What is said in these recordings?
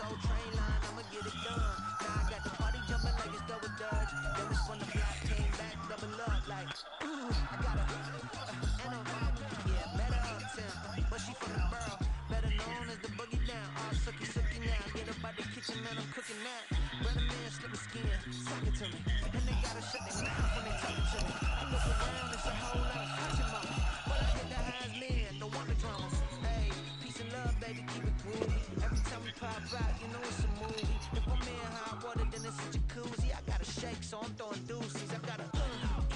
Soul Train line, I'ma get it done. Now I got the party jumping like it's double dutch. Then we spun the block, came back, double up like, I got a, and a, yeah, better uptown. But she from the borough, better known as the boogie down. All sookie now, get up out the kitchen, man, I'm cooking that. Brother man, slip a skin, suck it to me. And they gotta shut their mouth when they talking to me. I look around, it's a whole lot of switching mama. But I hit the highs, man, don't want the drama. Hey, peace and love, baby, keep it groovy. Every time we pop out, you know it's a movie. If I'm in hot water, then it's a jacuzzi. I gotta shake, so I'm throwing deuces. I gotta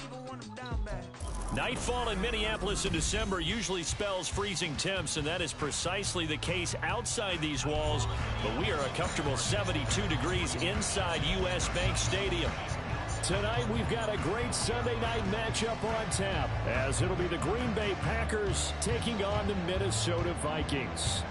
even want them down bad. Nightfall in Minneapolis in December usually spells freezing temps, and that is precisely the case outside these walls. But we are a comfortable 72 degrees inside U.S. Bank Stadium. Tonight we've got a great Sunday night matchup on tap, as it'll be the Green Bay Packers taking on the Minnesota Vikings.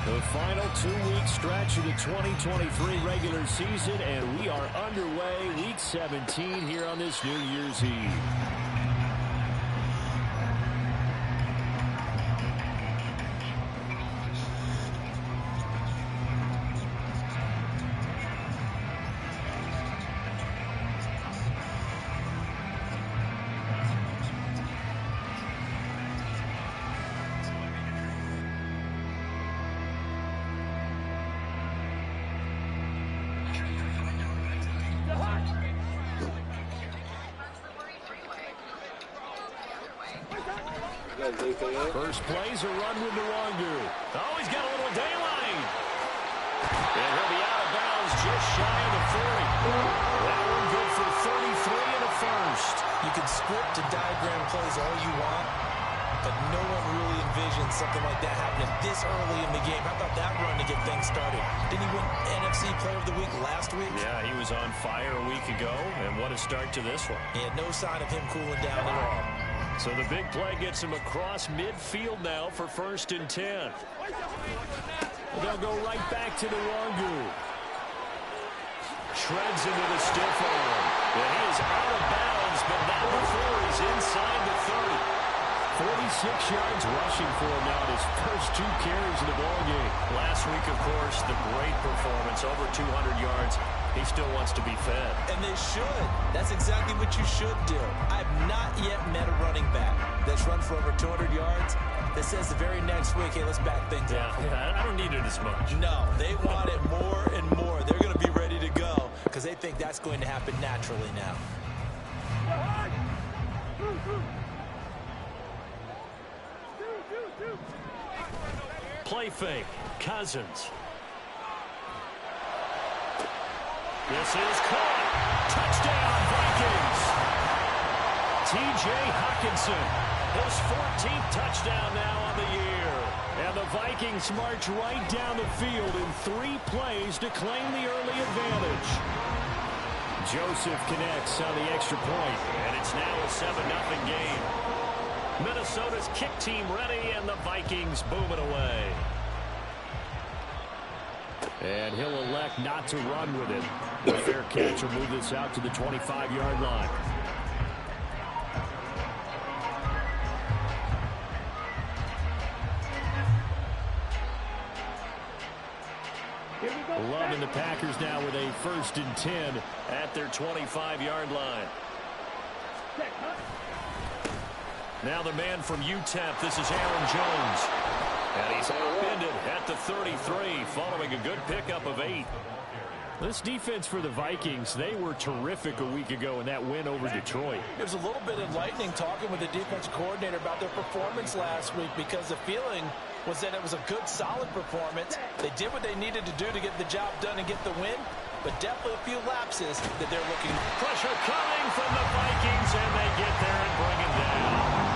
The final 2-week stretch of the 2023 regular season, and we are underway week 17 here on this New Year's Eve. First play's a run with Nwangu. Oh, he's got a little daylight. And he'll be out of bounds just shy of the 40. That one good for 33 and a first. You can script and diagram plays all you want, but no one really envisions something like that happening this early in the game. How about that run to get things started? Didn't he win NFC Player of the Week last week? Yeah, he was on fire a week ago, and what a start to this one. He had no sign of him cooling down at all. So the big play gets him across midfield now for 1st and 10. They'll go right back to Nwangu. Shreds into the stiff arm. And he is out of bounds, but not before he's inside the 30. 46 yards rushing for him now in his first 2 carries of the ballgame. Last week, of course, the great performance, over 200 yards. He still wants to be fed. And they should. That's exactly what you should do. I've not yet met a running back that's run for over 200 yards that says the very next week, hey, let's back things up. Yeah, I don't need it as much. No, they want it more and more. They're going to be ready to go because they think that's going to happen naturally now. Play fake. Cousins. This is caught. Touchdown, Vikings. T.J. Hockenson, his 14th touchdown now on the year. And the Vikings march right down the field in 3 plays to claim the early advantage. Joseph connects on the extra point. And it's now a 7-0 game. Minnesota's kick team ready, and the Vikings boom it away. And he'll elect not to run with it. The fair catch will move this out to the 25-yard line. Love and the Packers now with a 1st and 10 at their 25-yard line. Now the man from UTEP, this is Aaron Jones. And he's upended at the 33, following a good pickup of 8. This defense for the Vikings, they were terrific a week ago in that win over Detroit. There's a little bit enlightening talking with the defense coordinator about their performance last week, because the feeling was that it was a good, solid performance. They did what they needed to do to get the job done and get the win, but definitely a few lapses that they're looking. Pressure coming from the Vikings, and they get there and bring it down.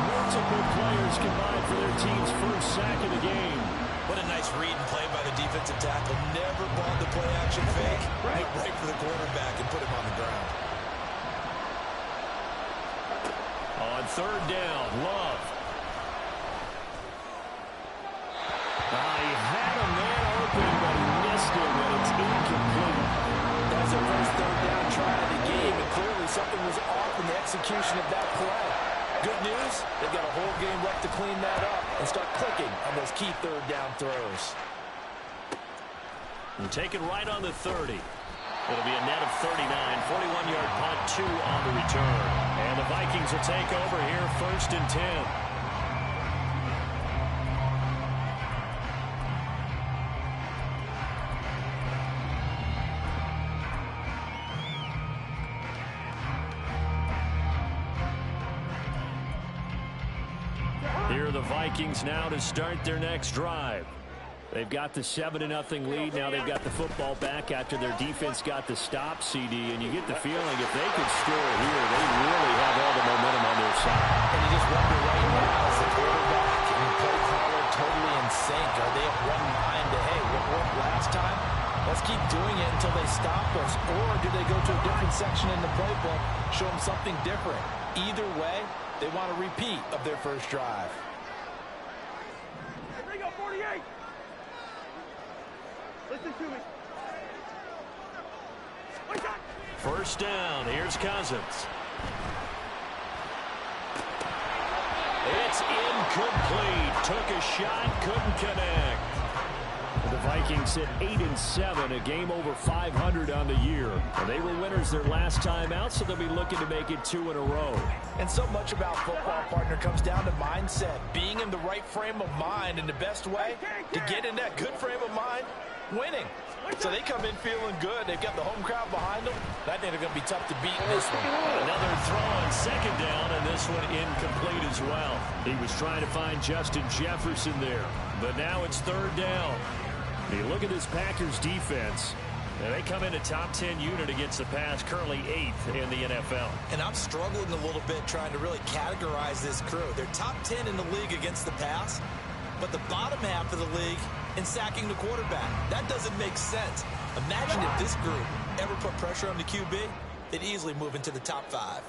Multiple players combined for their team's first sack of the game. What a nice read and play by the defensive tackle. Never bought the play-action fake. Right for the quarterback and put him on the ground. On 3rd down, Love. execution of that play. Good news, they've got a whole game left to clean that up and start clicking on those key third down throws. And taken right on the 30. It'll be a net of 39, 41-yard punt, 2 on the return. And the Vikings will take over here, 1st and 10. Here are the Vikings now to start their next drive. They've got the 7-0 lead. Now they've got the football back after their defense got the stop, CD. And you get the feeling if they could score here, they really have all the momentum on their side. And you just wonder right now, is the quarterback and the play caller totally in sync? Are they at one mind to, hey, what worked last time? Let's keep doing it until they stop us. Or do they go to a different section in the playbook, show them something different? Either way, they want a repeat of their first drive. Here we go, 48. Listen to me. First down. Here's Cousins. It's incomplete. Took a shot, couldn't connect. The Vikings sit 8-7, a game over 500 on the year. And they were winners their last time out, so they'll be looking to make it 2 in a row. And so much about football, partner, comes down to mindset. Being in the right frame of mind, and the best way to get in that good frame of mind, winning. So they come in feeling good. They've got the home crowd behind them. I think they're going to be tough to beat in this one. Another throw on 2nd down, and this one incomplete as well. He was trying to find Justin Jefferson there, but now it's 3rd down. You look at this Packers defense, and they come in a top 10 unit against the pass, currently 8th in the NFL. And I'm struggling a little bit trying to really categorize this crew. They're top 10 in the league against the pass, but the bottom half of the league in sacking the quarterback. That doesn't make sense. Imagine if this group ever put pressure on the QB, they'd easily move into the top 5.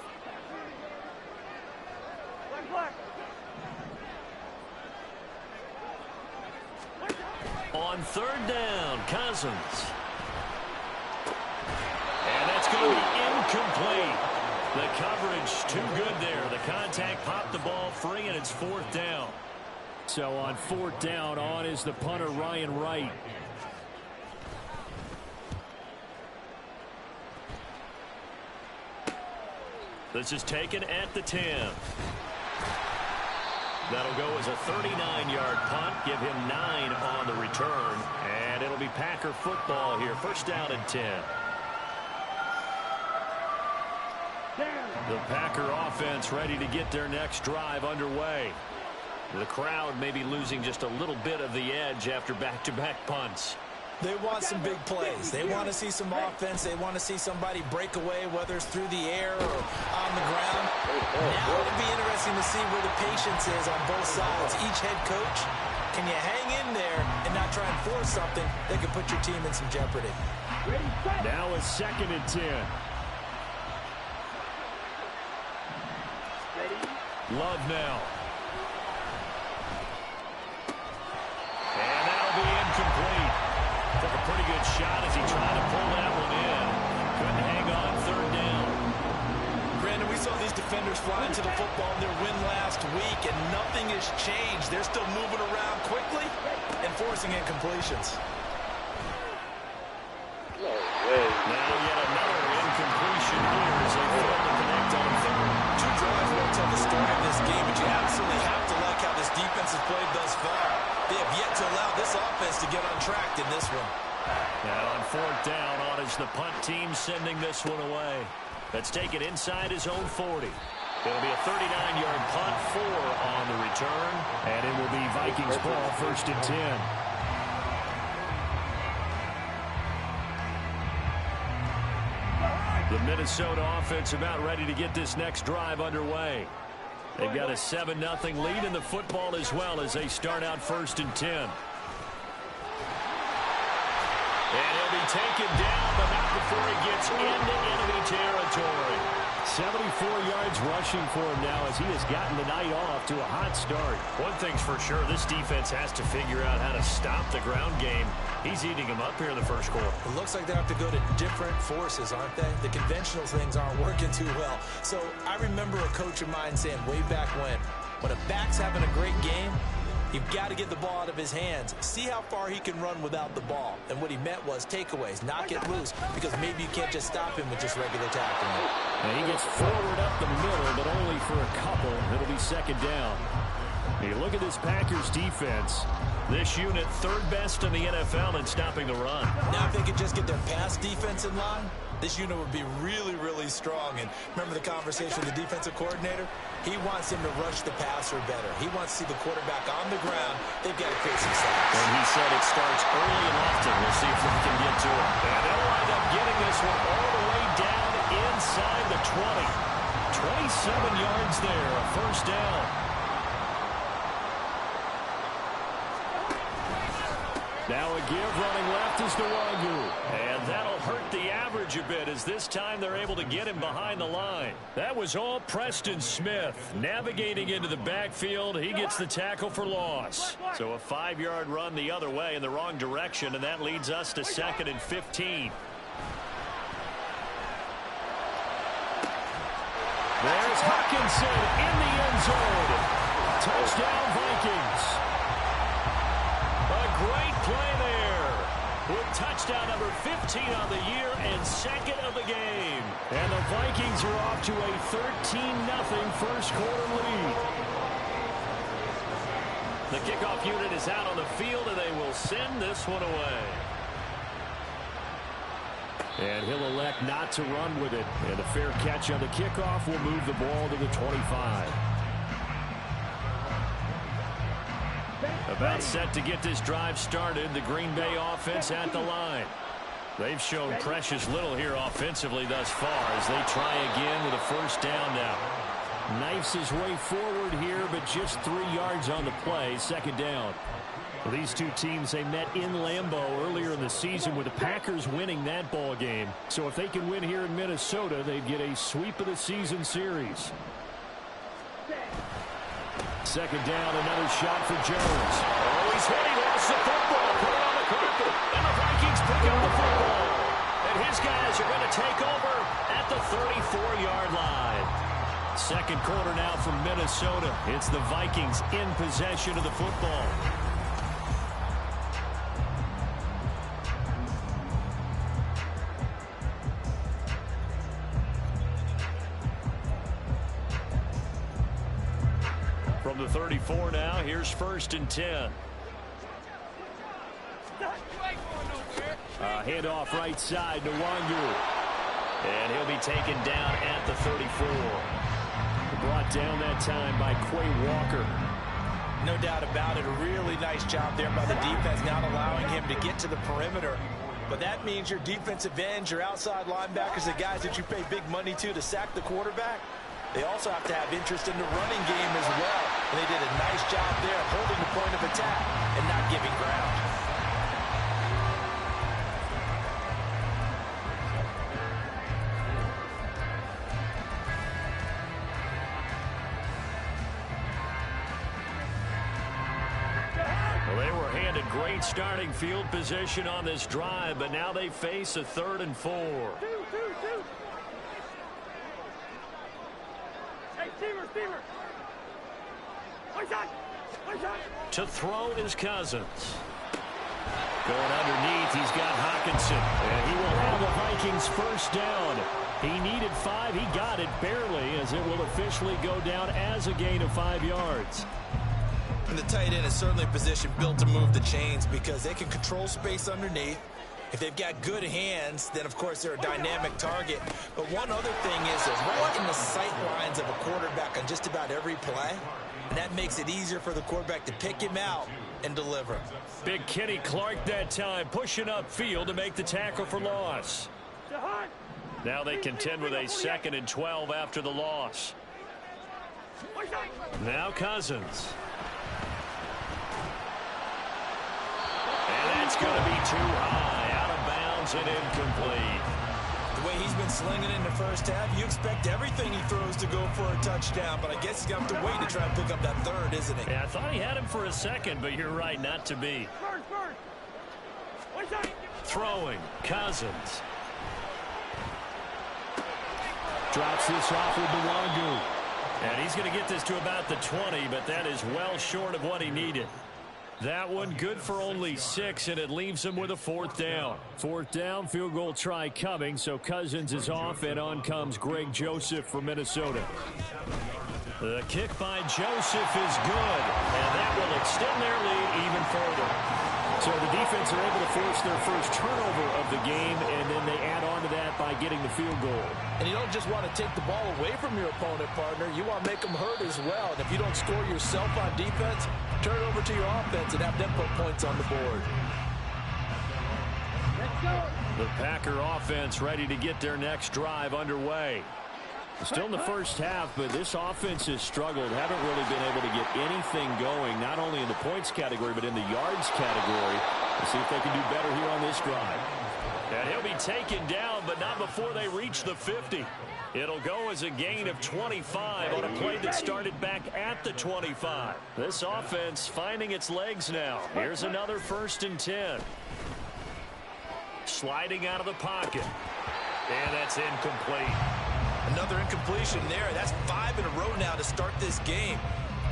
On 3rd down, Cousins. And that's going to be incomplete. The coverage too good there. The contact popped the ball free, and it's 4th down. So on 4th down, on is the punter, Ryan Wright. This is taken at the 10. That'll go as a 39-yard punt, give him 9 on the return, and it'll be Packer football here. 1st down and 10. The Packer offense ready to get their next drive underway. The crowd may be losing just a little bit of the edge after back-to-back punts. They want some big plays. They want to see some offense. They want to see somebody break away, whether it's through the air or on the ground. Now it'll be interesting to see where the patience is on both sides. Each head coach, can you hang in there and not try and force something that could put your team in some jeopardy? Now it's 2nd and 10. Love now. And that'll be incomplete. Took a pretty good shot as he tried to pull that one in. Couldn't hang on 3rd down. Brandon, we saw these defenders fly into the football in their win last week, and nothing has changed. They're still moving around quickly and forcing incompletions. Now yet another incompletion here as they fail to connect on 3rd. 2 drives won't tell the story of this game, but you absolutely have to like how this defense has played thus far. They have yet to allow this offense to get untracked in this one. Now on 4th down, on is the punt team sending this one away. Let's take it inside his own 40. It'll be a 39-yard punt, 4 on the return, and it will be Vikings ball, 1st and 10. The Minnesota offense about ready to get this next drive underway. They've got a 7-0 lead in the football as well as they start out 1st and 10. And he'll be taken down, but not before he gets into enemy territory. 74 yards rushing for him now as he has gotten the night off to a hot start. One thing's for sure, this defense has to figure out how to stop the ground game. He's eating them up here in the first quarter. It looks like they have to go to different forces, aren't they? The conventional things aren't working too well. So I remember a coach of mine saying way back when a back's having a great game, you've got to get the ball out of his hands. See how far he can run without the ball. And what he meant was takeaways, not get loose, because maybe you can't just stop him with just regular tackling. And he gets forward up the middle, but only for a couple. It'll be second down. You look at this Packers defense. This unit, third best in the NFL in stopping the run. Now if they could just get their pass defense in line, this unit would be really, really strong. And remember the conversation with the defensive coordinator? He wants him to rush the passer better. He wants to see the quarterback on the ground. They've got to create some sacks. And he said it starts early and often. We'll see if we can get to it. And they'll wind up getting this one all the way down inside the 20. 27 yards there, a first down. Now a give running left is Nwangu. And that'll hurt the average a bit as this time they're able to get him behind the line. That was all Preston Smith. Navigating into the backfield, he gets the tackle for loss. So a 5-yard run the other way in the wrong direction, and that leads us to 2nd and 15. There's Hawkinson in the end zone. Touchdown Vikings. A great play there with touchdown number 15 on the year and second of the game. And the Vikings are off to a 13-0 first quarter lead. The kickoff unit is out on the field, and they will send this one away. And he'll elect not to run with it. And a fair catch on the kickoff will move the ball to the 25. About set to get this drive started, the Green Bay offense at the line. They've shown precious little here offensively thus far as they try again with a first down now. Knifes his way forward here, but just 3 yards on the play, second down. Well, these two teams, they met in Lambeau earlier in the season with the Packers winning that ball game. So if they can win here in Minnesota, they'd get a sweep of the season series. Second down, another shot for Jones. Oh, he's hit. He lost the football. Put it on the carpet. And the Vikings pick up the football. And his guys are going to take over at the 34-yard line. Second quarter now from Minnesota. It's the Vikings in possession of the football. From the 34 now, here's 1st and 10. Handoff right side to Nwangu. And he'll be taken down at the 34. Brought down that time by Quay Walker. No doubt about it. A really nice job there by the defense, not allowing him to get to the perimeter. But that means your defensive ends, your outside linebackers, the guys that you pay big money to sack the quarterback, they also have to have interest in the running game as well. And they did a nice job there of holding the point of attack and not giving ground. Well, they were handed great starting field position on this drive, but now they face a 3rd and 4. To throw is Cousins. Going underneath, he's got Hawkinson. And he will have the Vikings first down. He needed 5. He got it barely, as it will officially go down as a gain of 5 yards. And the tight end is certainly a position built to move the chains because they can control space underneath. If they've got good hands, then, of course, they're a dynamic target. But one other thing is they're right in the sight lines of a quarterback on just about every play. And that makes it easier for the quarterback to pick him out and deliver. Big Kenny Clark that time pushing upfield to make the tackle for loss. Now they contend with a 2nd and 12 after the loss. Now Cousins. And that's going to be too high. Out of bounds and incomplete. The way he's been slinging in the first half, you expect everything he throws to go for a touchdown, but I guess he's going to have to wait to try and pick up that third, isn't he? Yeah, I thought he had him for a second, but you're right, not to be. Throwing, Cousins. Drops this off with Nwangu. And he's going to get this to about the 20, but that is well short of what he needed. That one good for only 6, and it leaves him with a 4th down. 4th down, field goal try coming, so Cousins is off, and on comes Greg Joseph for Minnesota. The kick by Joseph is good, and that will extend their lead even further. So the defense are able to force their first turnover of the game, and then they add on to that by getting the field goal. And you don't just want to take the ball away from your opponent, partner. You want to make them hurt as well. And if you don't score yourself on defense, turn it over to your offense and have them put points on the board. The Packer offense ready to get their next drive underway. Still in the first half, but this offense has struggled. Haven't really been able to get anything going, not only in the points category, but in the yards category. Let's see if they can do better here on this drive. And he'll be taken down, but not before they reach the 50. It'll go as a gain of 25 on a play that started back at the 25. This offense finding its legs now. Here's another 1st and 10. Sliding out of the pocket. And that's incomplete. Another incompletion there. That's 5 in a row now to start this game.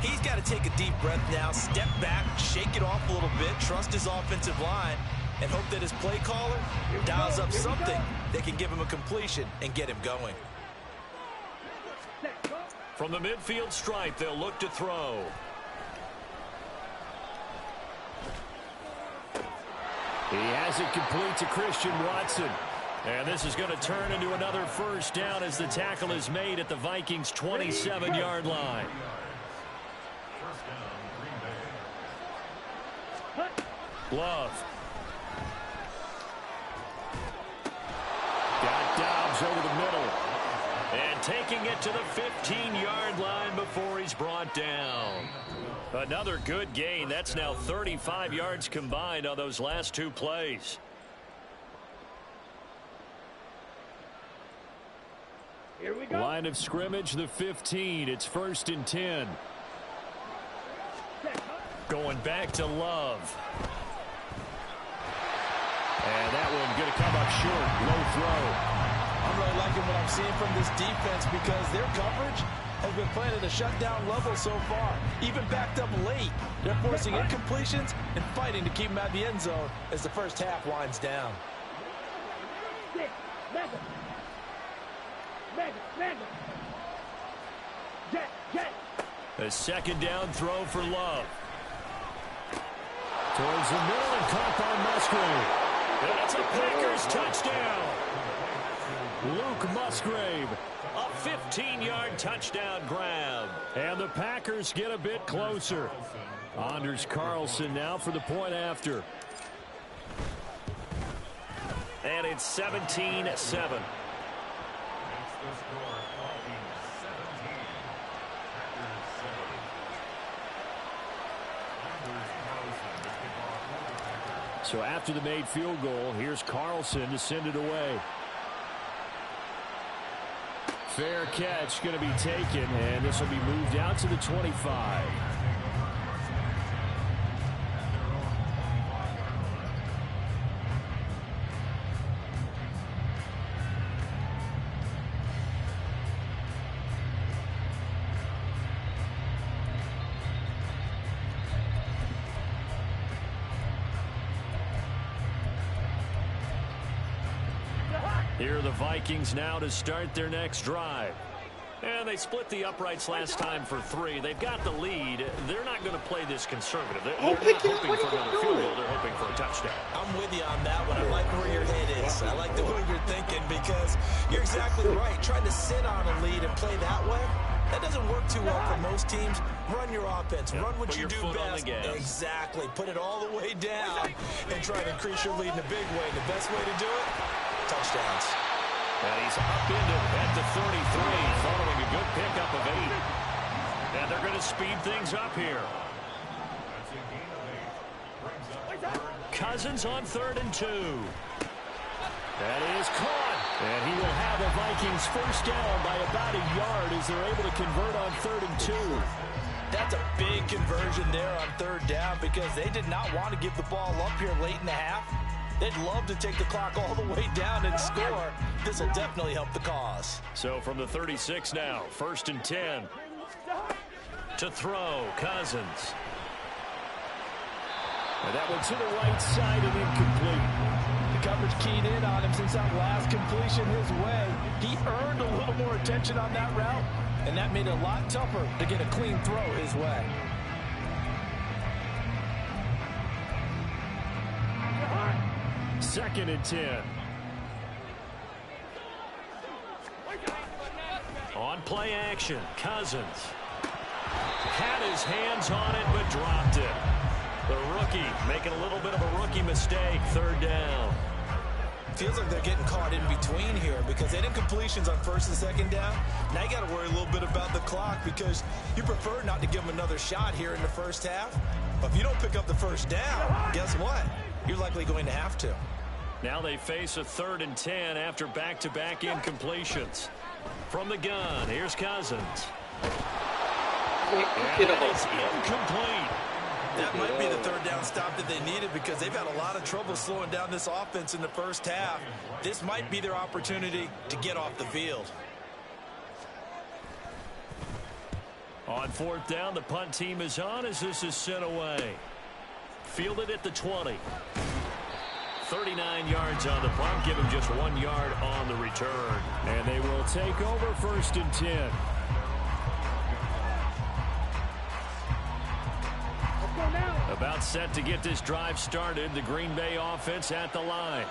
He's got to take a deep breath now, step back, shake it off a little bit, trust his offensive line, and hope that his play caller dials up something that can give him a completion and get him going. From the midfield stripe, they'll look to throw. He has it complete to Christian Watson. And this is going to turn into another 1st down as the tackle is made at the Vikings' 27-yard line. Love. Got Dobbs over the middle. And taking it to the 15-yard line before he's brought down. Another good gain. That's now 35 yards combined on those last 2 plays. Here we go. Line of scrimmage, the 15. It's 1st and 10. Going back to Love. And that one going to come up short. Low throw. I'm really liking what I'm seeing from this defense because their coverage has been playing at a shutdown level so far. Even backed up late. They're forcing incompletions and fighting to keep them out of the end zone as the first half winds down. A 2nd down throw for Love. Towards the middle and caught by Musgrave. That's a Packers touchdown. Luke Musgrave. A 15-yard touchdown grab. And the Packers get a bit closer. Anders Carlson now for the point after. And it's 17-7. So after the made field goal, here's Carlson to send it away. Fair catch going to be taken, and this will be moved out to the 25. Here are the Vikings now to start their next drive. And they split the uprights last time for 3. They've got the lead. They're not going to play this conservative. They're not hoping for another field goal. They're hoping for a touchdown. I'm with you on that one. I like where your head is. I like the way you're thinking because you're exactly right. Trying to sit on a lead and play that way, that doesn't work too well for most teams. Run your offense. Run what you do best. Exactly. Put it all the way down and try to increase your lead in a big way. The best way to do it, touchdowns. And he's up into at the 33, following a good pickup of 8. And they're going to speed things up here. Cousins on 3rd and 2. That is caught. And he will have a Vikings first down by about a yard as they're able to convert on 3rd and 2. That's a big conversion there on 3rd down because they did not want to give the ball up here late in the half. They'd love to take the clock all the way down and score. This will definitely help the cause. So from the 36 now, 1st and 10. To throw, Cousins. And that one to the right side and incomplete. The coverage keyed in on him since that last completion his way. He earned a little more attention on that route, and that made it a lot tougher to get a clean throw his way. Second and 10. On play action, Cousins. Had his hands on it, but dropped it. The rookie making a little bit of a rookie mistake, 3rd down. Feels like they're getting caught in between here because they didn't completions on 1st and 2nd down. Now you got to worry a little bit about the clock because you prefer not to give them another shot here in the 1st half. But if you don't pick up the 1st down, guess what? You're likely going to have to. Now they face a 3rd and 10 after back-to-back incompletions. From the gun, here's Cousins. And it's incomplete. That might be the 3rd down stop that they needed because they've had a lot of trouble slowing down this offense in the 1st half. This might be their opportunity to get off the field. On 4th down, the punt team is on as this is sent away. Fielded at the 20. 39 yards on the punt, give him just 1 yard on the return. And they will take over 1st and 10. About set to get this drive started. The Green Bay offense at the line.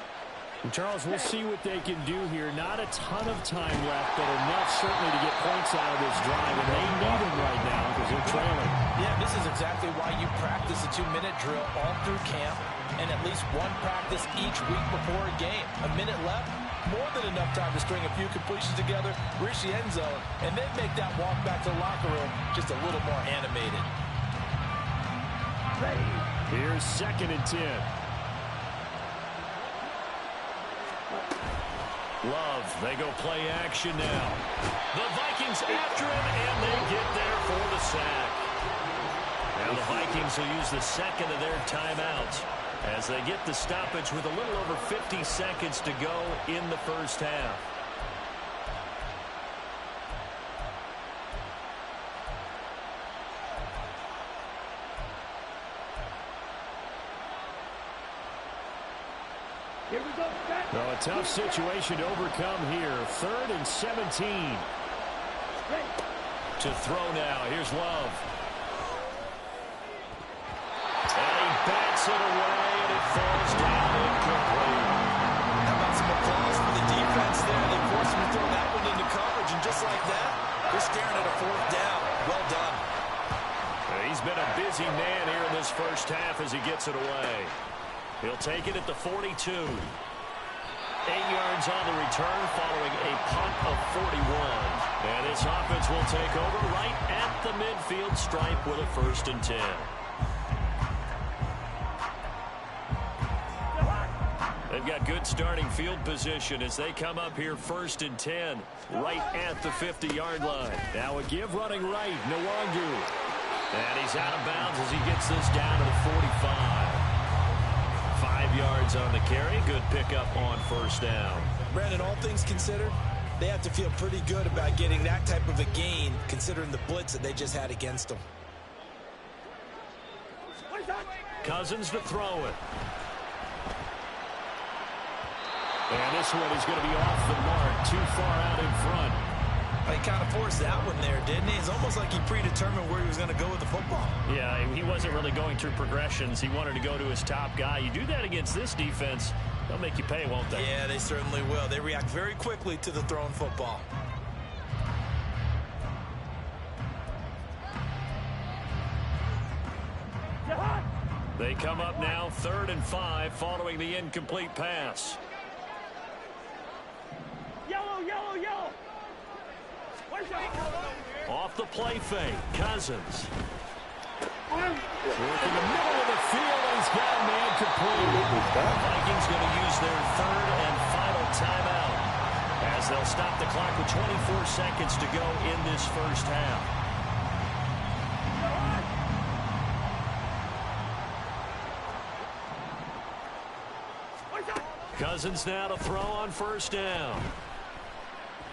And Charles, we'll see what they can do here. Not a ton of time left, but enough certainly to get points out of this drive. And they need them right now because they're trailing. Yeah, this is exactly why you practice a 2-minute drill all through camp and at least one practice each week before a game. A minute left, more than enough time to string a few completions together, reach the end zone, and then make that walk back to the locker room just a little more animated. Here's 2nd and 10. Love, they go play action now. The Vikings after him, and they get there for the sack. Now the Vikings will use the 2nd of their timeouts as they get the stoppage with a little over 50 seconds to go in the 1st half. Here we go. So a tough situation to overcome here. 3rd and 17. To throw now. Here's Love. And he bats it away, and it falls down incomplete. How about some applause for the defense there? They forced him to throw that one into coverage, and just like that, they're staring at a 4th down. Well done. He's been a busy man here in this 1st half as he gets it away. He'll take it at the 42. 8 yards on the return following a punt of 41. And this offense will take over right at the midfield stripe with a 1st and 10. They've got good starting field position as they come up here 1st and 10 right at the 50-yard line. Now a give running right. Nwangu. And he's out of bounds as he gets this down to the 45. 5 yards on the carry. Good pickup on 1st down. Brandon, all things considered, they have to feel pretty good about getting that type of a gain considering the blitz that they just had against them. Cousins to throw it. And this one is going to be off the mark. Too far out in front. He kind of forced that one there, didn't he? It's almost like he predetermined where he was going to go with the football. Yeah, he wasn't really going through progressions. He wanted to go to his top guy. You do that against this defense, they'll make you pay, won't they? Yeah, they certainly will. They react very quickly to the thrown football. They come up now 3rd and 5 following the incomplete pass. Yellow, yellow, yellow. Off the play fake, Cousins. Work in the middle of the field, and he's got a man complete. The Vikings going to use their 3rd and final timeout. as they'll stop the clock with 24 seconds to go in this first half. Cousins now to throw on first down.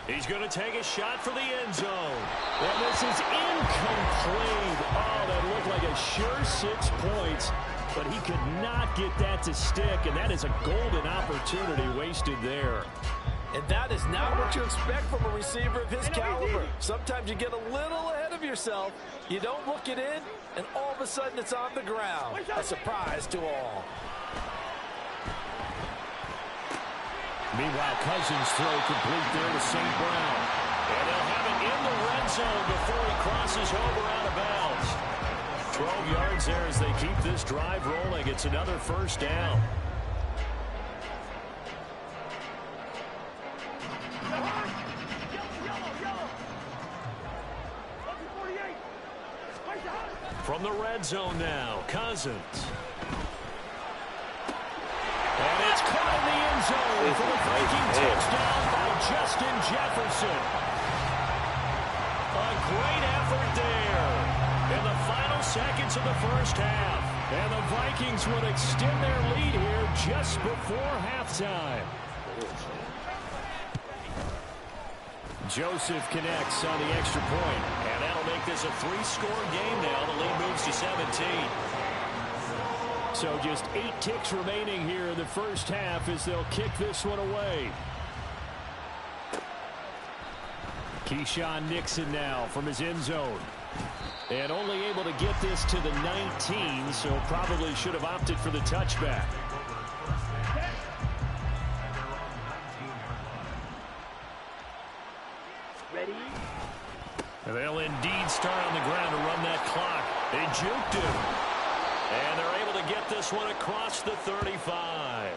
He's going to take a shot for the end zone. And this is incomplete. Oh, that looked like a sure 6 points, but he could not get that to stick, and that is a golden opportunity wasted there. And that is not what you expect from a receiver of his caliber. Sometimes you get a little ahead of yourself, you don't look it in, and all of a sudden it's on the ground. A surprise to all. Meanwhile, Cousins throw complete there to St. Brown. And they'll have it in the red zone before he crosses over out of bounds. 12 yards there as they keep this drive rolling. It's another first down. From the red zone now, Cousins. And it's caught in the end zone for the Viking touchdown by Justin Jefferson. A great effort there in the final seconds of the first half. And the Vikings would extend their lead here just before halftime. Joseph connects on the extra point. And that'll make this a 3-score game now. The lead moves to 17. So just 8 ticks remaining here in the first half as they'll kick this one away. Keyshawn Nixon now from his end zone. And only able to get this to the 19, so probably should have opted for the touchback. Ready? They'll indeed start on the ground to run that clock. They juked him. And they're able to get this one across the 35.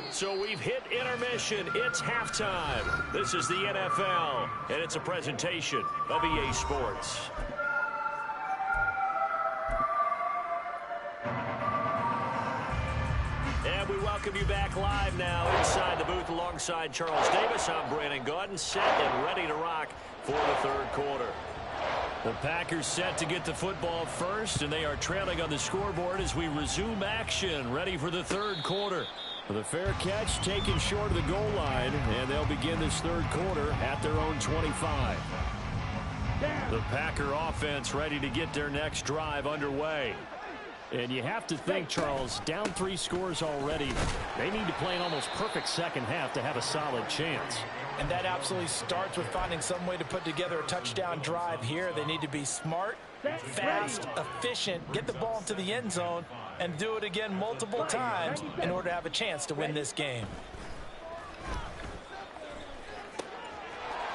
So we've hit intermission. It's halftime. This is the NFL, and it's a presentation of EA Sports. And we welcome you back live now inside the booth alongside Charles Davis. I'm Brandon Gaudin, set and ready to rock for the third quarter. The Packers set to get the football first, and they are trailing on the scoreboard as we resume action, ready for the third quarter. The fair catch taken short of the goal line, and they'll begin this third quarter at their own 25. The Packer offense ready to get their next drive underway. And you have to think, Charles, down 3 scores already. They need to play an almost perfect second half to have a solid chance. And that absolutely starts with finding some way to put together a touchdown drive here. They need to be smart, fast, efficient, get the ball into the end zone, and do it again multiple times in order to have a chance to win this game.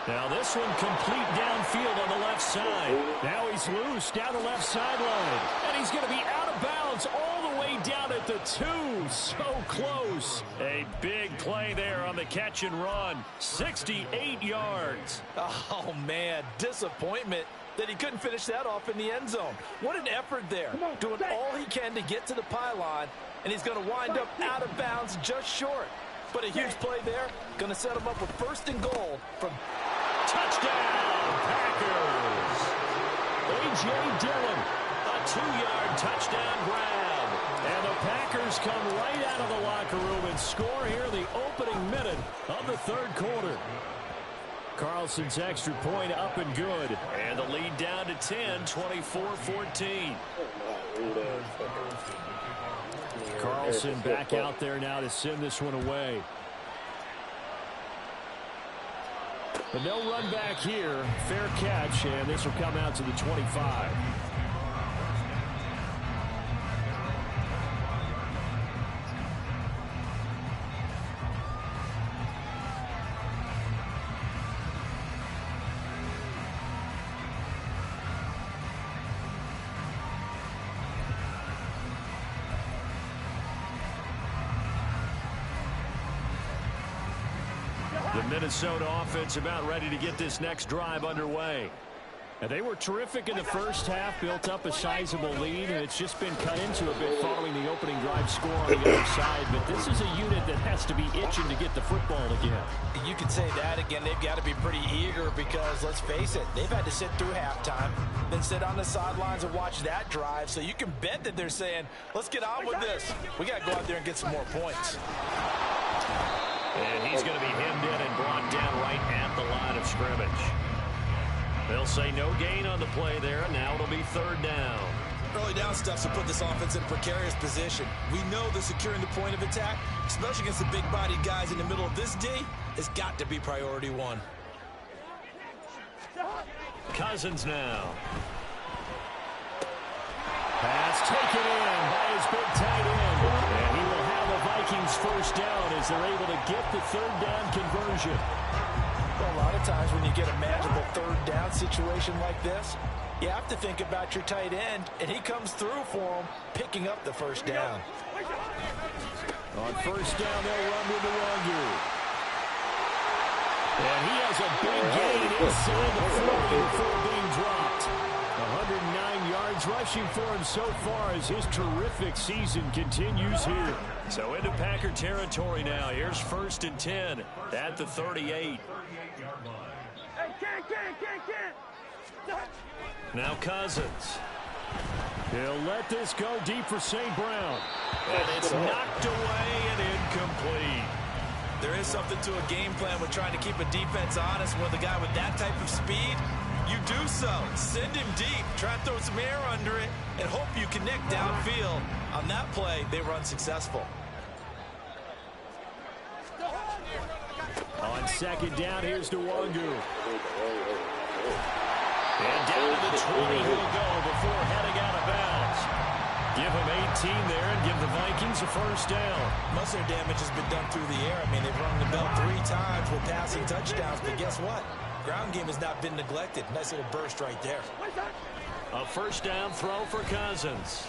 Now this one complete downfield on the left side. Now he's loose down the left sideline. And he's going to be out of bounds all the way down at the 2. So close. A big play there on the catch and run. 68 yards. Oh, man, disappointment that he couldn't finish that off in the end zone. What an effort there. Doing all he can to get to the pylon, and he's going to wind up out of bounds just short. But a huge play there. Going to set him up with 1st and goal from touchdown, Packers. A.J. Dillon. A 2-yard touchdown grab. And the Packers come right out of the locker room and score here in the opening minute of the third quarter. Carlson's extra point up and good. And the lead down to 10, 24-14. Carlson back out there now to send this one away. But no run back here. Fair catch, and this will come out to the 25. The Minnesota offense about ready to get this next drive underway. And they were terrific in the first half, built up a sizable lead, and it's just been cut into a bit following the opening drive score on the other side. But this is a unit that has to be itching to get the football again. You could say that again. They've got to be pretty eager because, let's face it, they've had to sit through halftime, then sit on the sidelines and watch that drive. So you can bet that they're saying, let's get on with this. We got to go out there and get some more points. And he's going to be hemmed in and brought down right at the line of scrimmage. They'll say no gain on the play there, and now it'll be third down. Early down stuff to put this offense in a precarious position. We know that securing the point of attack, especially against the big-bodied guys in the middle of this D, has got to be priority one. Cousins now. Pass taken in by his big tight end. And he will have a Vikings first down as they're able to get the third down conversion. Well, a lot of times when you get a manageable third down situation like this, you have to think about your tight end, and he comes through for him, picking up the first down. On first down, they'll run with the Wangu. And he has a big gain inside the 40 before being dropped. 109 yards rushing for him so far as his terrific season continues here. So into Packer territory now. Here's first and 10 at the 38. Now Cousins. He'll let this go deep for St. Brown. And it's knocked away and incomplete. There is something to a game plan with trying to keep a defense honest with a guy with that type of speed. You do so. Send him deep. Try to throw some air under it and hope you connect downfield. On that play, they were unsuccessful. On second down, here's the Wangu. And down to the 20 he'll go before heading out of bounds. Give him 18 there and give the Vikings a first down. Most of their damage has been done through the air. I mean, they've rung the bell 3 times with passing touchdowns, but guess what? Ground game has not been neglected. Nice little burst right there. A first down throw for Cousins.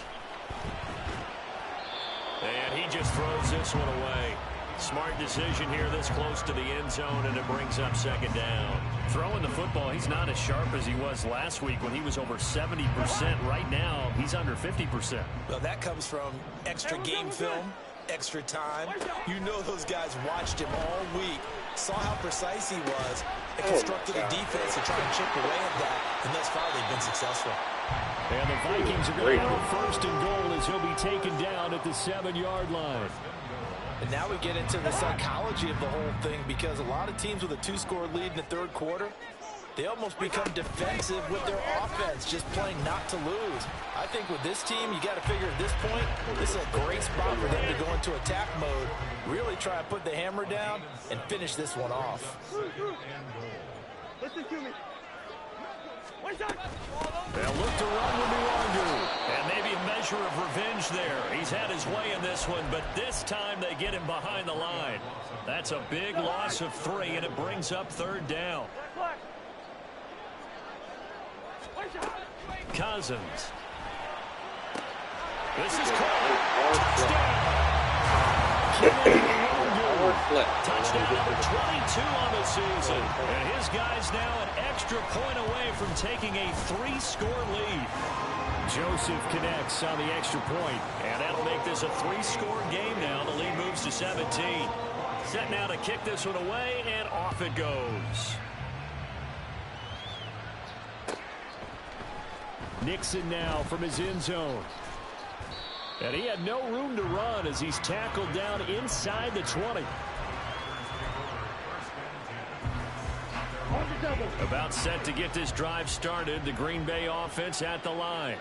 And he just throws this one away. Smart decision here this close to the end zone, and it brings up second down. Throwing the football, he's not as sharp as he was last week when he was over 70%. Right now, he's under 50%. Well, that comes from extra game film, extra time. You know those guys watched him all week, saw how precise he was, and constructed a defense to try and chip away at that, and thus far they've been successful. And the Vikings are going to have a first and goal as he'll be taken down at the 7-yard line. And now we get into the psychology of the whole thing, because a lot of teams with a 2-score lead in the third quarter, they almost become defensive with their offense, just playing not to lose. I think with this team, you got to figure at this point, this is a great spot for them to go into attack mode, really try to put the hammer down and finish this one off. Listen to me. They'll look to run with the Wangu. And maybe a measure of revenge there. He's had his way in this one, but this time they get him behind the line. That's a big loss of 3, and it brings up third down. Cousins. This is called touchdown. Touchdown number 22 on the season. And his guy's now an extra point away from taking a 3-score lead. Joseph connects on the extra point. And that'll make this a 3-score game now. The lead moves to 17. Set now to kick this one away, and off it goes. Nixon now from his end zone. And he had no room to run as he's tackled down inside the 20. About set to get this drive started. The Green Bay offense at the line.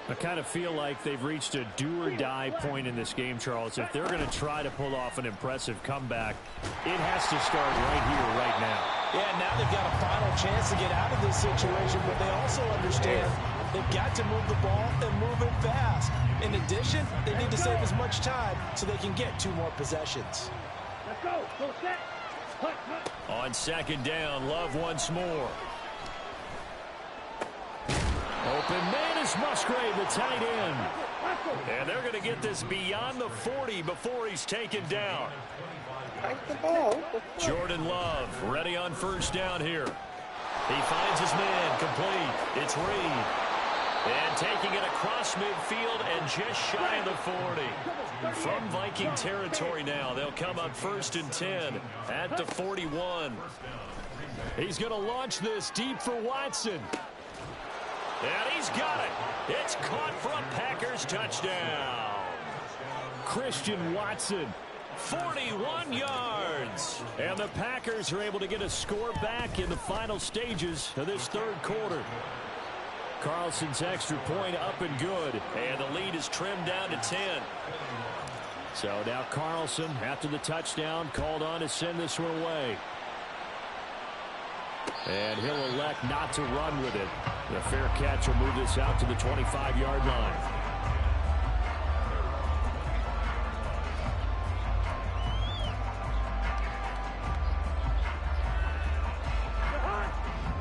I kind of feel like they've reached a do-or-die point in this game, Charles. If they're going to try to pull off an impressive comeback, it has to start right here, right now. Yeah, now they've got a final chance to get out of this situation, but they also understand they've got to move the ball and move it fast. In addition, they need to save as much time so they can get 2 more possessions. Let's go. Go set. Hunt. On second down, Love once more. Open man is Musgrave, the tight end. And they're going to get this beyond the 40 before he's taken down. Back the ball. Jordan Love ready on first down here. He finds his man, complete. It's Reed. And taking it across midfield and just shy of the 40. From Viking territory now, they'll come up 1st and 10 at the 41. He's going to launch this deep for Watson. And he's got it. It's caught for a Packers touchdown. Christian Watson. 41 yards. And the Packers are able to get a score back in the final stages of this third quarter. Carlson's extra point up and good. And the lead is trimmed down to 10. So now Carlson, after the touchdown, called on to send this one away. And he'll elect not to run with it. The fair catch will move this out to the 25-yard line.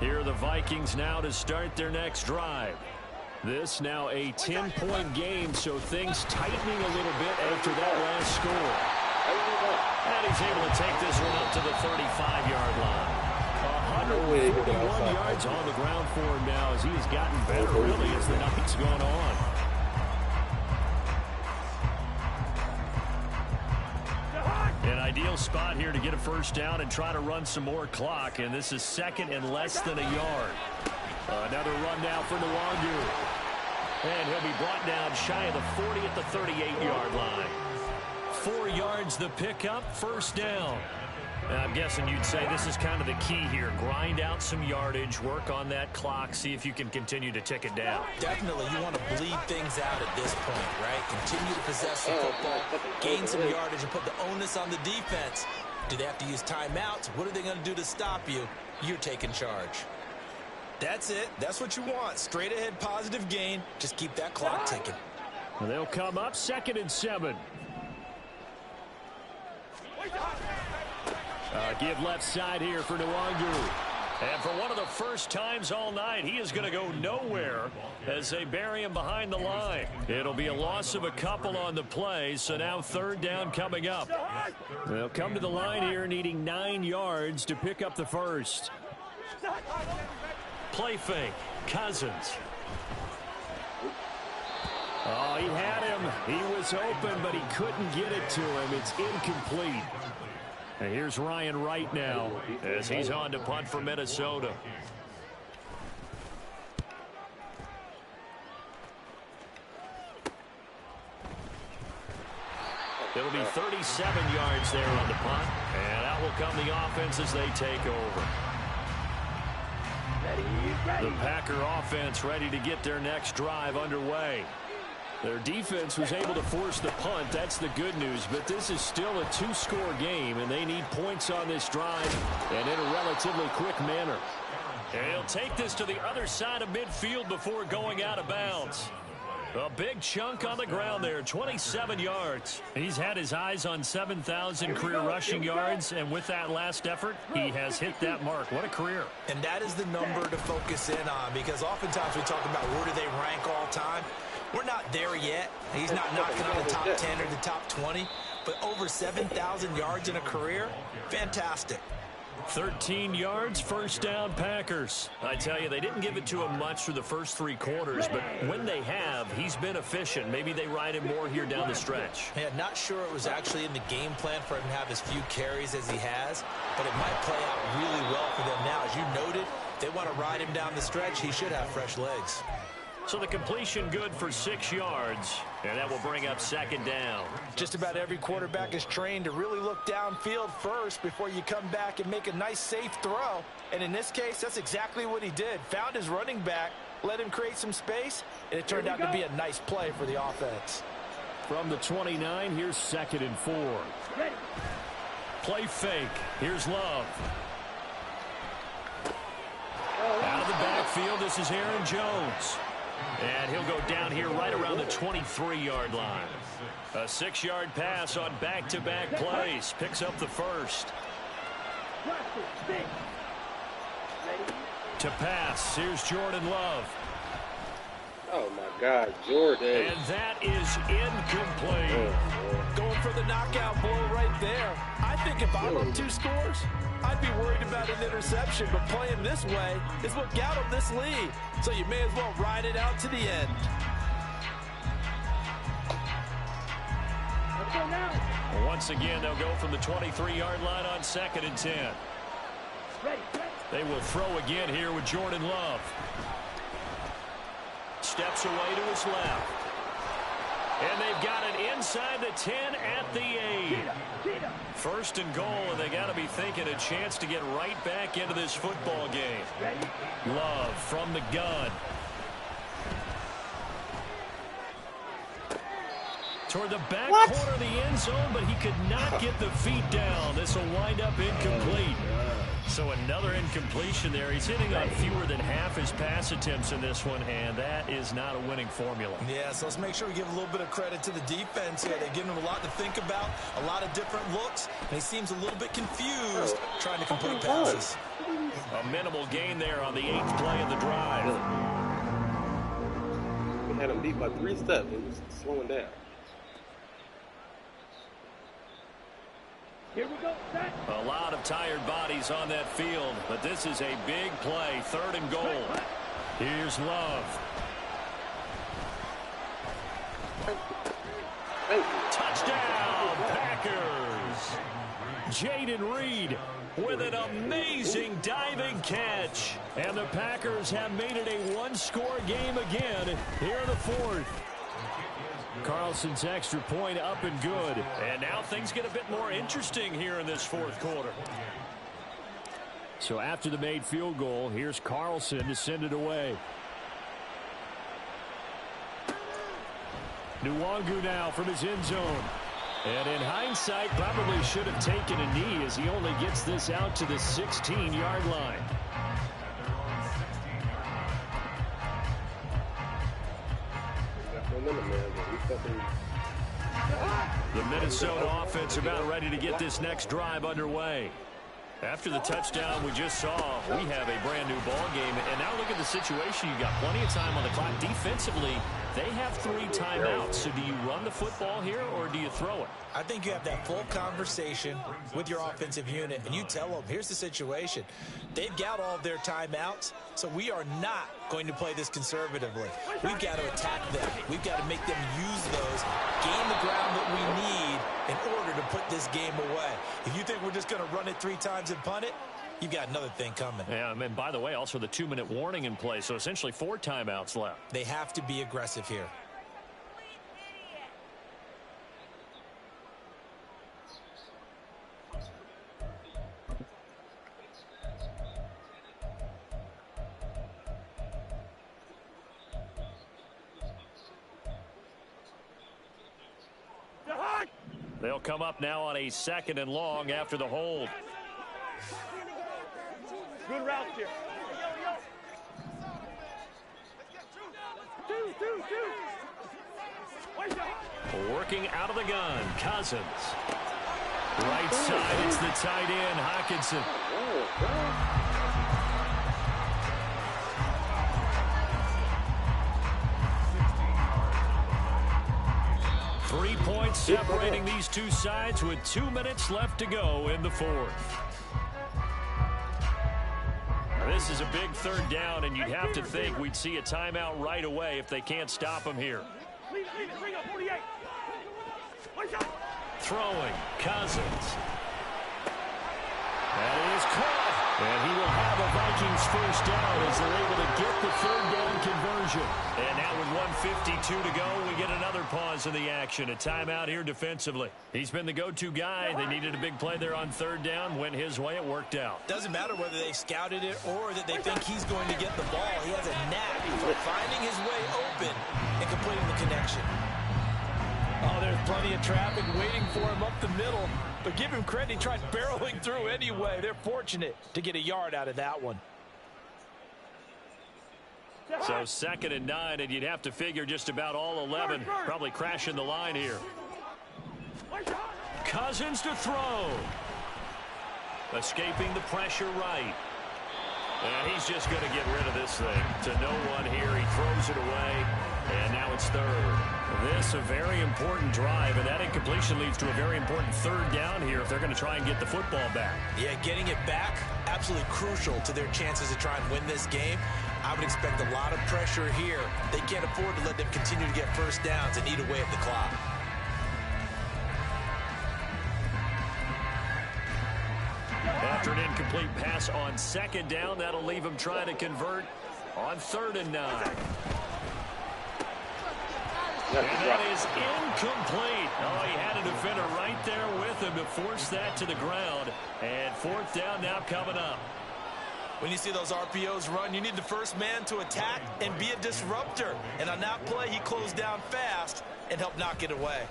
Here are the Vikings now to start their next drive. This now a 10-point game, so things tightening a little bit after that last score. And he's able to take this one up to the 35-yard line. 141 yards on the ground for him now as he's gotten better, really, as the night's gone on. An ideal spot here to get a first down and try to run some more clock, and this is 2nd and less than a yard. Another run now for Nwangu. And he'll be brought down shy of the 40 at the 38-yard line. 4 yards the pickup, first down. I'm guessing you'd say this is kind of the key here. Grind out some yardage, work on that clock, see if you can continue to tick it down. Definitely, you want to bleed things out at this point, right? Continue to possess the football, gain some yardage, and put the onus on the defense. Do they have to use timeouts? What are they going to do to stop you? You're taking charge. That's it. That's what you want. Straight ahead positive gain. Just keep that clock ticking. They'll come up 2nd and 7. Give left side here for Nwangu. And for one of the first times all night, he is going to go nowhere as they bury him behind the line. It'll be a loss of a couple on the play, so now 3rd down coming up. They'll come to the line here needing 9 yards to pick up the first. Play fake. Cousins. Oh, he had him. He was open, but he couldn't get it to him. It's incomplete. And here's Ryan Wright now as he's on to punt for Minnesota. It'll be 37 yards there on the punt. And out will come the offense as they take over. The Packer offense ready to get their next drive underway. Their defense was able to force the punt. That's the good news. But this is still a 2-score game, and they need points on this drive and in a relatively quick manner. And he'll take this to the other side of midfield before going out of bounds. A big chunk on the ground there, 27 yards. He's had his eyes on 7,000 career rushing yards, and with that last effort, he has hit that mark. What a career. And that is the number to focus in on, because oftentimes we talk about where do they rank all time. We're not there yet. He's not knocking on the top 10 or the top 20, but over 7,000 yards in a career, fantastic. 13 yards, first down, Packers. I tell you, they didn't give it to him much through the first 3 quarters, but when they have, he's been efficient. Maybe they ride him more here down the stretch. Yeah, not sure it was actually in the game plan for him to have as few carries as he has, but it might play out really well for them now. As you noted, they want to ride him down the stretch. He should have fresh legs. So the completion good for 6 yards, and that will bring up 2nd down. Just about every quarterback is trained to really look downfield first before you come back and make a nice, safe throw. And in this case, that's exactly what he did. Found his running back, let him create some space, and it turned out to be a nice play for the offense. From the 29, here's 2nd and 4. Play fake. Here's Love. Out of the backfield, this is Aaron Jones. And he'll go down here right around the 23-yard line. A 6-yard pass on back-to-back plays. Picks up the first. To pass, here's Jordan Love. Oh, my God, Jordan. And that is incomplete. Going for the knockout blow right there. I think if I'm up 2 scores, I'd be worried about an interception, but playing this way is what got him this lead. So you may as well ride it out to the end. Let's go now. Well, once again, they'll go from the 23-yard line on 2nd and 10. Ready. They will throw again here with Jordan Love. Steps away to his left. And they've got it inside the 10 at the 8. First and goal, and they got to be thinking a chance to get right back into this football game. Love from the gun. Toward the back corner of the end zone, but he could not get the feet down. This will wind up incomplete. So another incompletion there. He's hitting on fewer than half his pass attempts in this one, and that is not a winning formula. Yeah, so let's make sure we give a little bit of credit to the defense here. They're giving him a lot to think about, a lot of different looks, and he seems a little bit confused trying to complete passes. A minimal gain there on the 8th play of the drive. We had him beat by 3 steps. It was slowing down. Here we go. Set. A lot of tired bodies on that field, but this is a big play. 3rd and goal. Here's Love. Touchdown, Packers. Jaden Reed with an amazing diving catch. And the Packers have made it a 1-score game again here in the 4th. Carlson's extra point up and good. And now things get a bit more interesting here in this 4th quarter. So after the made field goal, here's Carlson to send it away. Nwangu now from his end zone. And in hindsight, probably should have taken a knee as he only gets this out to the 16-yard line. The Minnesota offense about ready to get this next drive underway. After the touchdown we just saw, we have a brand new ball game. And now look at the situation. You got plenty of time on the clock. Defensively, they have 3 timeouts. So do you run the football here or do you throw it? I think you have that full conversation with your offensive unit, and you tell them, here's the situation. They've got all of their timeouts, so we are not going to play this conservatively. We've got to attack them. We've got to make them use those, gain the ground that we need in order to put this game away. If you think we're just going to run it 3 times and punt it, you've got another thing coming. Yeah, and by the way, also the 2-minute warning in play, so essentially 4 timeouts left. They have to be aggressive here. They'll come up now on a 2nd and long after the hold. Good route here. Working out of the gun, Cousins. Right side, it's the tight end, Hockenson. 3 points separating these two sides with 2 minutes left to go in the 4th. This is a big 3rd down, and you'd have to think we'd see a timeout right away if they can't stop him here. Throwing, Cousins. That is caught. And he will have a Vikings 1st down as they're able to get the 3rd down conversion. And now with 1:52 to go, we get another pause in the action. A timeout here defensively. He's been the go-to guy. They needed a big play there on 3rd down. Went his way. It worked out. Doesn't matter whether they scouted it or that they think he's going to get the ball. He has a knack for finding his way open and completing the connection. Oh, there's plenty of traffic waiting for him up the middle. But give him credit, he tried barreling through anyway. They're fortunate to get a yard out of that one. So 2nd and 9, and you'd have to figure just about all 11 probably crashing the line here. Cousins to throw. Escaping the pressure right. And he's just going to get rid of this thing. To no one here. He throws it away. And now it's third. This a very important drive, and that incompletion leads to a very important third down here if they're going to try and get the football back. Yeah, getting it back, absolutely crucial to their chances to try and win this game. I would expect a lot of pressure here. They can't afford to let them continue to get first downs and eat away at the clock. After an incomplete pass on second down, that'll leave him trying to convert on 3rd and 9. And that is incomplete. Oh, he had a defender right there with him to force that to the ground. And 4th down now coming up. When you see those RPOs run, you need the first man to attack and be a disruptor. And on that play, he closed down fast and helped knock it away.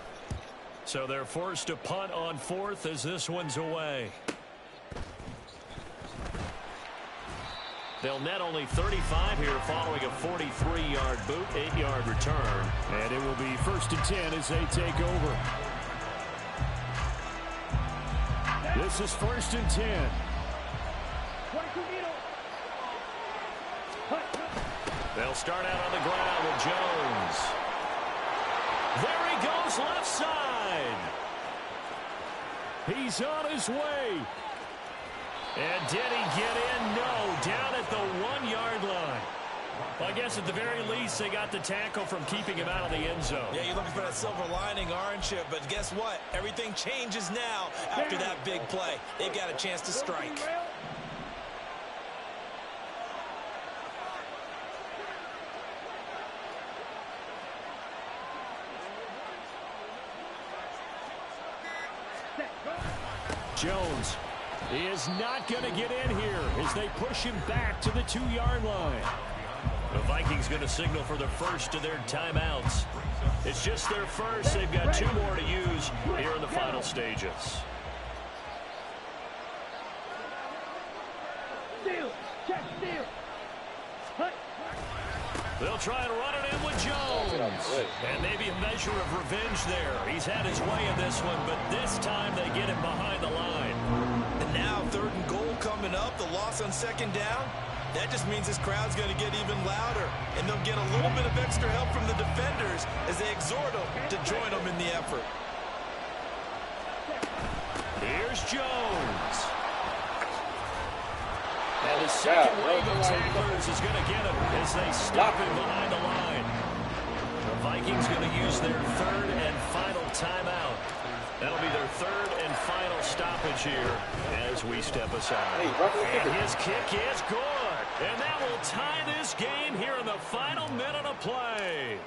So they're forced to punt on 4th as this one's away. They'll net only 35 here following a 43-yard boot, 8-yard return. And it will be 1st and 10 as they take over. This is 1st and 10. They'll start out on the ground with Jones. There he goes, left side. He's on his way. And did he get in? No, down at the 1-yard line. Well, I guess at the very least they got the tackle from keeping him out of the end zone. Yeah, you're looking for that silver lining, aren't you? But guess what? Everything changes now after that big play. They've got a chance to strike. Jones is not going to get in here as they push him back to the 2-yard line. The Vikings going to signal for the first of their timeouts. It's just their first. They've got 2 more to use here in the final stages. They'll try and run it in with Jones. And maybe a measure of revenge there. He's had his way in this one, but this time they get him behind the line. And now 3rd and goal coming up. The loss on 2nd down. That just means this crowd's going to get even louder. And they'll get a little bit of extra help from the defenders as they exhort them to join them in the effort. Here's Jones. And the second wave of tacklers is going to get him as they stop him behind the line. The Vikings going to use their 3rd and final timeout. That'll be their 3rd and final stoppage here as we step aside. And his kick is good. And that will tie this game here in the final minute of play.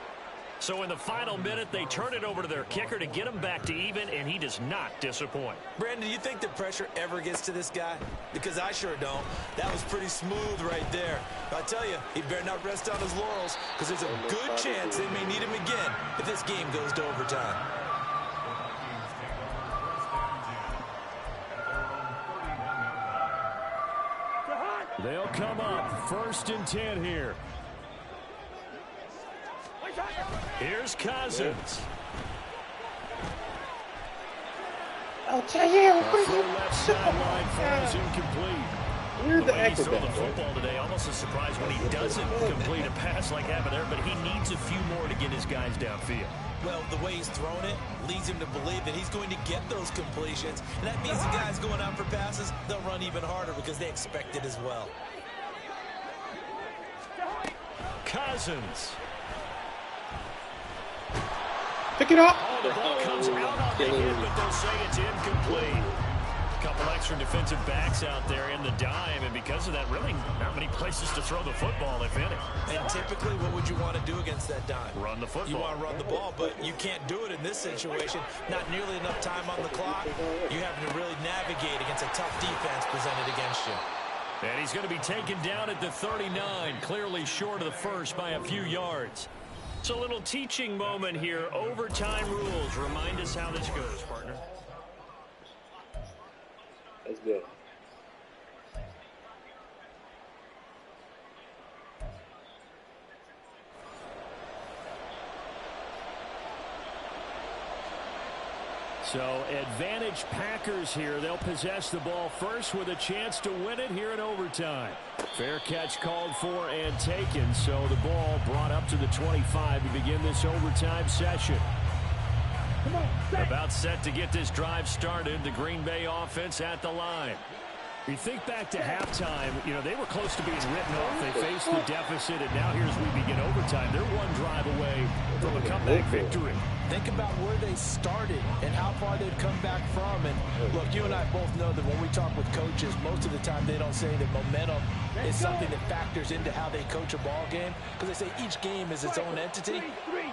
So in the final minute, they turn it over to their kicker to get him back to even, and he does not disappoint. Brandon, do you think the pressure ever gets to this guy? Because I sure don't. That was pretty smooth right there. But I tell you, he better not rest on his laurels because there's a good chance they may need him again if this game goes to overtime. They'll come up 1st and 10 here. Here's Cousins. I'll tell you. Throw left sideline falls incomplete. Where's The the way he's actor throwing the back? football today, almost a surprise when he doesn't complete a pass like happened there, but he needs a few more to get his guys downfield. Well, the way he's thrown it leads him to believe that he's going to get those completions. And that means the guys going out for passes, they'll run even harder because they expect it as well. Cousins. Pick it up. Oh, the ball comes out on the hit, but they'll say it's incomplete. A couple extra defensive backs out there in the dime, and because of that, really not many places to throw the football, if any. And typically, what would you want to do against that dime? Run the football. You want to run the ball, but you can't do it in this situation. Not nearly enough time on the clock. You having to really navigate against a tough defense presented against you. And he's going to be taken down at the 39, clearly short of the first by a few yards. It's a little teaching moment here. Overtime rules. Remind us how this goes, partner. That's good. So advantage Packers here. They'll possess the ball first with a chance to win it here in overtime. Fair catch called for and taken. So the ball brought up to the 25 to begin this overtime session. About set to get this drive started. The Green Bay offense at the line. You think back to halftime, you know, they were close to being written off. They faced the deficit, and now here's we begin overtime. They're one drive away from a comeback victory. Think about where they started and how far they've come back from. And look, you and I both know that when we talk with coaches, most of the time they don't say that momentum is something that factors into how they coach a ball game, because they say each game is its own entity.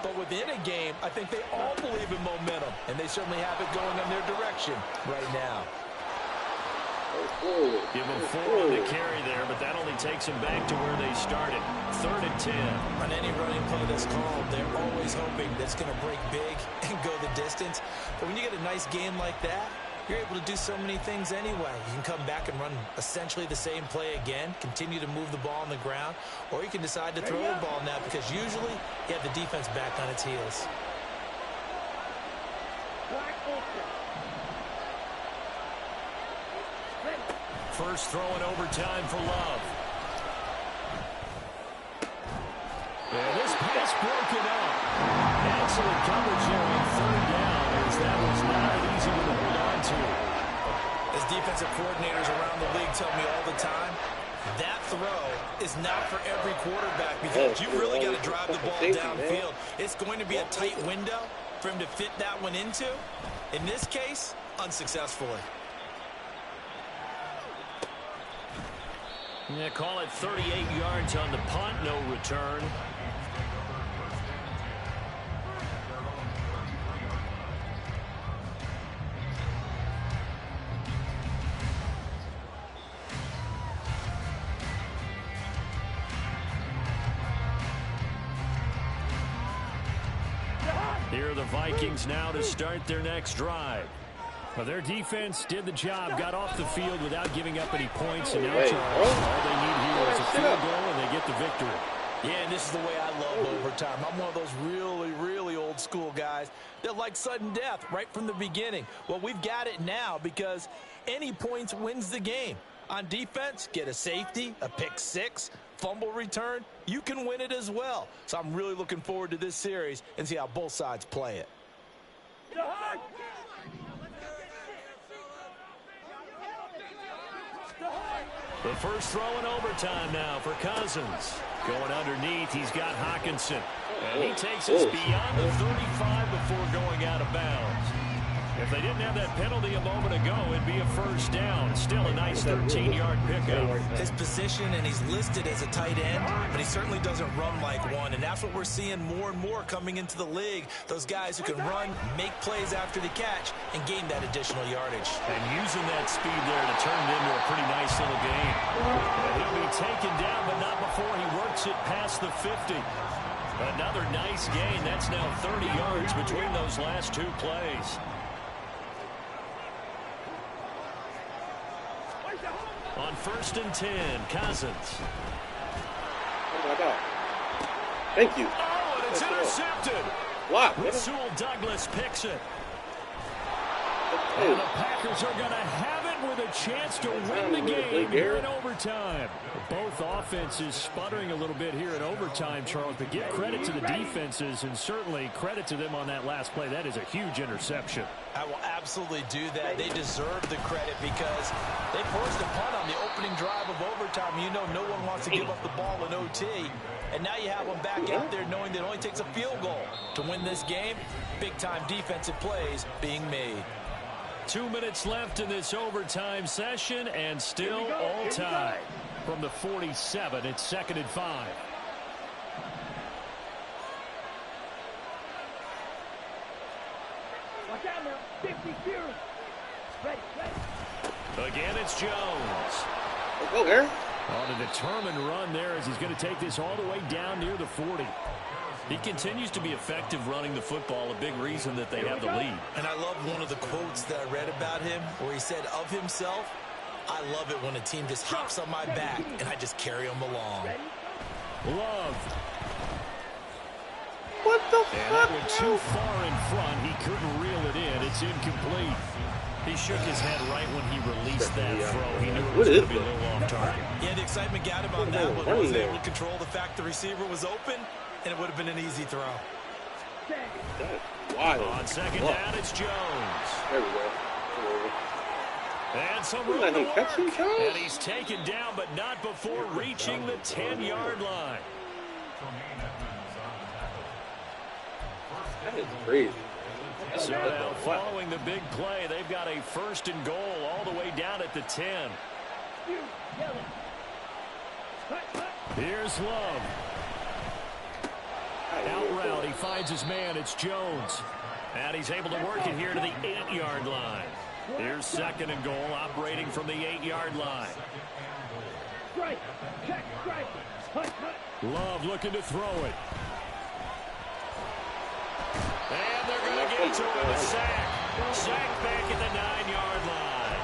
But within a game, I think they all believe in momentum, and they certainly have it going in their direction right now. Give them 4 on the carry there, but that only takes them back to where they started. 3rd and 10. On any running play that's called, they're always hoping that it's going to break big and go the distance. But when you get a nice game like that, you're able to do so many things anyway. You can come back and run essentially the same play again, continue to move the ball on the ground, or you can decide to throw the ball now because usually you have the defense back on its heels. First throw in overtime for Love. And this pass broken up. Excellent coverage there on 3rd down, as that was not an easy one to hold on to. As defensive coordinators around the league tell me all the time, that throw is not for every quarterback because you really got to drive the ball downfield. It's going to be a tight window for him to fit that one into. In this case, unsuccessfully. Yeah, call it 38 yards on the punt, no return. Here are the Vikings now to start their next drive. Well, their defense did the job, got off the field without giving up any points, and now Charles, all they need here is a field goal, and they get the victory. Yeah, and this is the way I love overtime. I'm one of those really, really old school guys that like sudden death right from the beginning. Well, we've got it now because any points wins the game. On defense, get a safety, a pick six, fumble return, you can win it as well. So I'm really looking forward to this series and see how both sides play it. The first throw in overtime now for Cousins. Going underneath, he's got Hockenson. And he takes us beyond the 35 before going out of bounds. If they didn't have that penalty a moment ago, it'd be a first down. Still a nice 13-yard pickup. His position, and he's listed as a tight end, but he certainly doesn't run like one. And that's what we're seeing more and more coming into the league. Those guys who can run, make plays after the catch, and gain that additional yardage. And using that speed there to turn it into a pretty nice little gain. And he'll be taken down, but not before he works it past the 50. Another nice gain. That's now 30 yards between those last 2 plays. On 1st and 10, Cousins. Oh my God. Thank you. Oh, and it's intercepted. Wow. Rasul Douglas picks it. And the Packers are going to have it with a chance to win the game here in overtime. Both offenses sputtering a little bit here in overtime, Charles, but give credit to the defenses and certainly credit to them on that last play. That is a huge interception. I will absolutely do that. They deserve the credit because they forced a punt on the opening drive of overtime. You know no one wants to give up the ball in OT. And now you have them back out there knowing that it only takes a field goal to win this game. Big-time defensive plays being made. 2 minutes left in this overtime session, and still all tied. From the 47, it's 2nd and 5. Watch out now. 50 zeros. Ready. Again, it's Jones. Let's go, Aaron. On a determined run there as he's going to take this all the way down near the 40. He continues to be effective running the football, a big reason that they have the lead. And I love one of the quotes that I read about him where he said of himself, I love it when a team just hops on my back and I just carry them along. Love. What? And that went too far in front. He couldn't reel it in. It's incomplete. He shook his head right when he released that throw. He knew it was going to be a little off target. Yeah, the excitement got him on that one. Wasn't able to control the fact the receiver was open, and it would have been an easy throw. Wild. On second down, it's Jones. There we go. And some room to work. And he's taken down, but not before reaching the 10-yard line. That is crazy. So now following the big play, they've got a 1st and goal all the way down at the 10. Here's Love. Out route, he finds his man. It's Jones. And he's able to work it here to the 8-yard line. Here's 2nd and goal, operating from the 8-yard line. Love looking to throw it. And they're going to get to him. A sack. Sack back at the 9-yard line.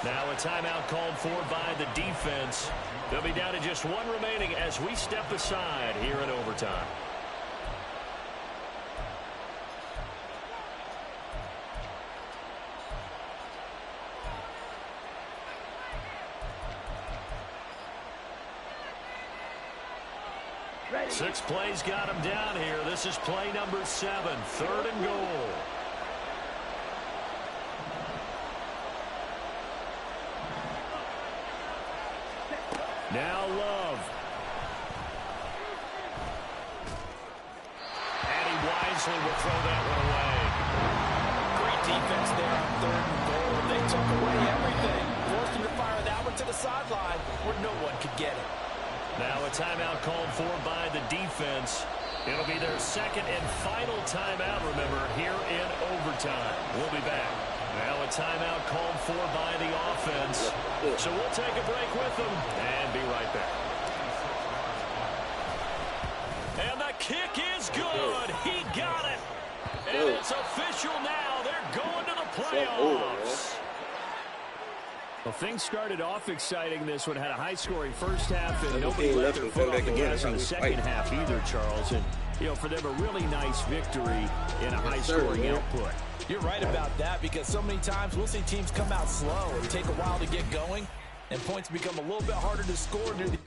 Now a timeout called for by the defense. They'll be down to just 1 remaining as we step aside here in overtime. Ready. 6 plays got him down here. This is play number 7, 3rd and goal. Now Love. And he wisely will throw that one away. Great defense there on 3rd and goal. They took away everything. Forced him to fire that one to the sideline where no one could get it. Now a timeout called for by the defense. It'll be their 2nd and final timeout, remember, here in overtime. We'll be back. Now a timeout called for by the offense. So we'll take a break with them and be right back. And the kick is good. He got it. And it's official now. They're going to the playoffs. Well, things started off exciting. This one had a high-scoring first half, and nobody let their foot off the gas in the second half either, Charles. And, you know, for them, a really nice victory in a high-scoring output. You're right about that because so many times we'll see teams come out slow and take a while to get going, and points become a little bit harder to score near the